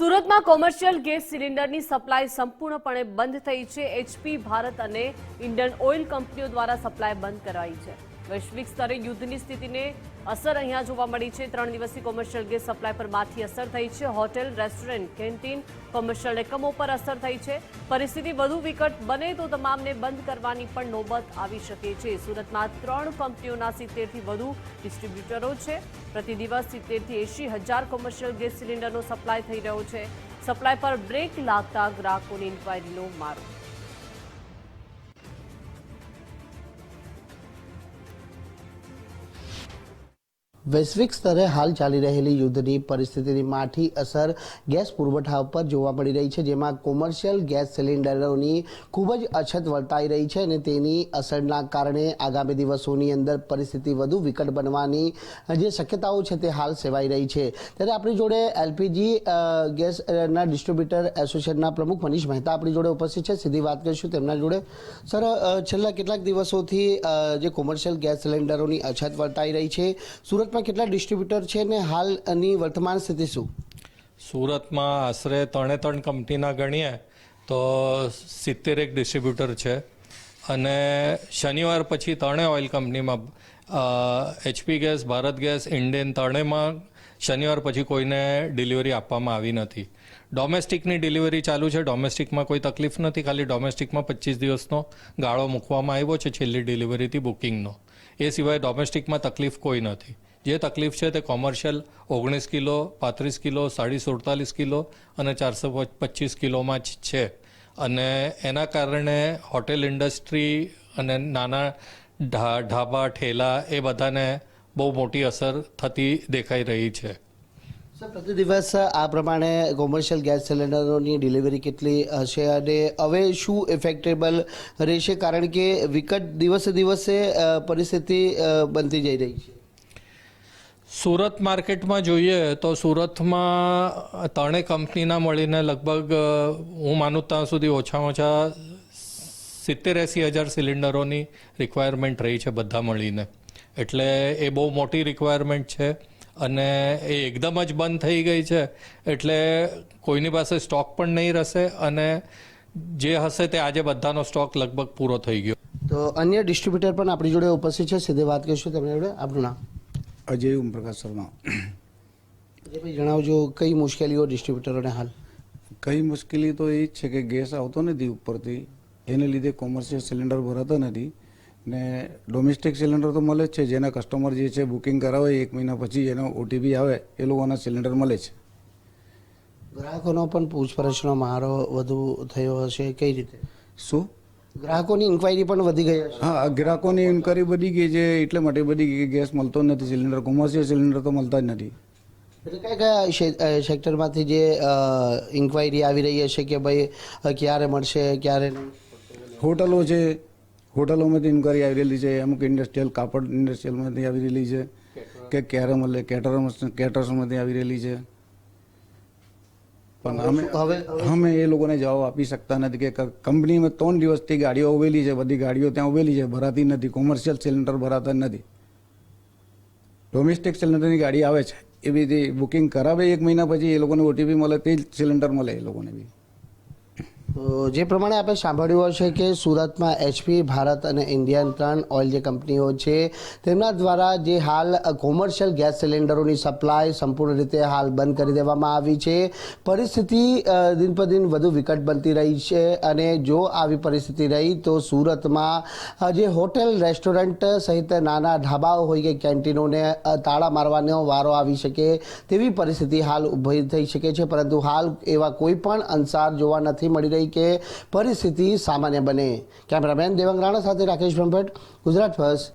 સુરતમાં commercial gas સિલિન્ડરની supply સંપૂર્ણપણે બંધ થઈ છે। એચપી ભારત અને ઇન્ડિયન ઓઇલ કંપનીઓ દ્વારા સપ્લાય બંધ કરાઈ છે। વૈશ્વિક સ્તરે યુદ્ધની સ્થિતિને અસર અહીંયા જોવા મળી છે। 3 દિવસથી કોમર્શિયલ ગેસ સપ્લાય પર માઠી અસર થઈ છે। હોટેલ, રેસ્ટોરન્ટ, કેન્ટીન, કોમર્શિયલ એકમો પર અસર થઈ છે। પરિસ્થિતિ વધુ વિકટ બને તો તમામને બંધ કરવાની પણ નોબત આવી શકે છે। સુરતમાં 3 કંપનીઓના 70થી વધુ ડિસ્ટ્રીબ્યુટરો છે। પ્રતિ દિવસ 70 થી 80 હજાર કોમર્શિયલ ગેસ સિલિન્ડરનો સપ્લાય થઈ રહ્યો છે। સપ્લાય પર બ્રેક લાગતા ગ્રાહકોની ઇન્ક્વાયરીનો મારો। વૈશ્વિક સ્તરે હાલ ચાલી રહેલી યુદ્ધની પરિસ્થિતિની માઠી અસર ગેસ પુરવઠા ઉપર જોવા મળી રહી છે, જેમાં કોમર્શિયલ ગેસ સિલિન્ડરોની ખૂબ જ અછત વર્તાઈ રહી છે અને તેની અસરના કારણે આગામી દિવસોની અંદર પરિસ્થિતિ વધુ વિકટ બનવાની જે શક્યતાઓ છે તે હાલ સેવાઈ રહી છે। ત્યારે આપણી જોડે એલપીજી ગેસના ડિસ્ટ્રીબ્યુટર એસોસિએશનના પ્રમુખ મનીષ મહેતા આપણી જોડે ઉપસ્થિત છે। સીધી વાત કરીશું તેમના જોડે। સર, છેલ્લા કેટલાક દિવસોથી જે કોમર્શિયલ ગેસ સિલિન્ડરોની અછત વર્તાઈ રહી છે, સુરતમાં કેટલા ડિસ્ટ્રીબ્યુટર છે ને હાલની વર્તમાન સ્થિતિ શું? સુરતમાં આશરે 3 કંપનીના ગણીએ તો 70 ડિસ્ટ્રીબ્યુટર છે અને શનિવાર પછી 3 ઓઇલ કંપનીમાં HP gas, Bharat gas, Indian ત્રણેયમાં શનિવાર પછી કોઈને ડિલિવરી આપવામાં આવી નથી। ડોમેસ્ટિકની ડિલિવરી ચાલુ છે। ડોમેસ્ટિકમાં કોઈ તકલીફ નથી, ખાલી ડોમેસ્ટિકમાં 25 દિવસનો ગાળો મૂકવામાં આવ્યો છે છેલ્લી ડિલિવરીથી બુકિંગનો। એ સિવાય ડોમેસ્ટિકમાં તકલીફ કોઈ નથી। જે તકલીફ છે તે કોમર્શિયલ 19 કિલો, 35 કિલો, 47 કિલો અને 425 કિલોમાં જ છે અને એના કારણે હોટેલ ઇન્ડસ્ટ્રી અને નાના ઢાબા, ઠેલા એ બધાને બહુ મોટી અસર થતી દેખાઈ રહી છે। સર, પ્રતિ દિવસ આ પ્રમાણે કોમર્શિયલ ગેસ સિલિન્ડરોની ડિલિવરી કેટલી હશે અને હવે શું ઇફેક્ટેબલ રહેશે, કારણ કે વિકટ દિવસે દિવસે પરિસ્થિતિ બનતી જઈ રહી છે? સુરત માર્કેટમાં જોઈએ તો સુરતમાં 3 કંપનીના મળીને લગભગ હું માનું ત્યાં સુધી ઓછામાં ઓછા 70-80 હજાર સિલિન્ડરોની રિક્વાયરમેન્ટ રહી છે બધા મળીને। એટલે એ બહુ મોટી રિક્વાયરમેન્ટ છે અને એ એકદમ જ બંધ થઈ ગઈ છે એટલે કોઈની પાસે સ્ટોક પણ નહીં રહેશે અને જે હશે તે આજે બધાનો સ્ટોક લગભગ પૂરો થઈ ગયો। તો અન્ય ડિસ્ટ્રીબ્યુટર પણ આપણી જોડે ઉપસ્થિત છે, સીધી વાત કરીશું તેમની જોડે। આપનું નામ? અજય ઓમપ્રકાશ શર્મા। અજયભાઈ, જણાવજો કઈ મુશ્કેલીઓ ડિસ્ટ્રીબ્યુટરોને હાલ? કઈ મુશ્કેલી તો એ જ છે કે ગેસ આવતો નથી ઉપરથી, એને લીધે કોમર્શિયલ સિલિન્ડર ભરાતા નથી ને ડોમેસ્ટિક સિલિન્ડર તો મળે જ છે। જેના કસ્ટમર જે છે બુકિંગ કરાવે 1 મહિના પછી એનો ઓટીપી આવે એ લોકોના સિલિન્ડર મળે છે। ગ્રાહકોનો પણ પૂછપરછનો મારો વધુ થયો હશે, કઈ રીતે? શું? ગ્રાહકોની ઇન્ક્વાયરી પણ વધી ગઈ હશે? હા, ગ્રાહકોની ઇન્ક્વાયરી વધી ગઈ છે એટલા માટે વધી ગઈ કે ગેસ મળતો નથી, સિલિન્ડર કોમર્શિયલ સિલિન્ડર તો મળતા જ નથી। એટલે કયા સેક્ટરમાંથી જે ઇન્ક્વાયરી આવી રહી હશે કે ભાઈ ક્યારે મળશે ક્યારે નહીં? હોટલો છે, હોટલોમાંથી ઇન્ક્વાયરી આવી રહેલી છે, અમુક ઇન્ડસ્ટ્રીયલ, કાપડ ઇન્ડસ્ટ્રીયલમાંથી આવી રહેલી છે કે ક્યારે મળે, કેટર્સમાંથી આવી રહેલી છે। પણ અમે એ લોકોને જવાબ આપી શકતા નથી કે કંપનીમાં 3 દિવસથી ગાડીઓ ઉભેલી છે, બધી ગાડીઓ ત્યાં ઉભેલી છે, ભરાતી નથી, કોમર્શિયલ સિલિન્ડર ભરાતા નથી। ડોમેસ્ટિક સિલિન્ડરની ગાડી આવે છે એ બી બુકિંગ કરાવે 1 મહિના પછી એ લોકોને ઓટીપી મળે તે જ સિલિન્ડર મળે એ લોકોને બી। તો જે પ્રમાણે આપણે સાંભળ્યું હશે કે સુરતમાં એચપી ભારત અને ઇન્ડિયન 3 ઓઇલ જે કંપનીઓ છે તેમના દ્વારા જે હાલ કોમર્શિયલ ગેસ સિલિન્ડરોની સપ્લાય સંપૂર્ણ રીતે હાલ બંધ કરી દેવામાં આવી છે। પરિસ્થિતિ દિન પર દિન વધુ વિકટ બનતી રહી છે અને જો આવી પરિસ્થિતિ રહી તો સુરતમાં જે હોટેલ, રેસ્ટોરન્ટ સહિત નાના ઢાબાઓ હોય કે કેન્ટીનોને તાળા મારવાનો વારો આવી શકે તેવી પરિસ્થિતિ હાલ ઊભી થઈ શકે છે, પરંતુ હાલ એવા કોઈ પણ અંસાર જોવા નથી મળી રહી કે પરિસ્થિતિ સામાન્ય બને। કેમેરામેન દેવંગ રાણા સાથે રાકેશ બ્રહ્મભટ્ટ, ગુજરાત ફર્સ્ટ।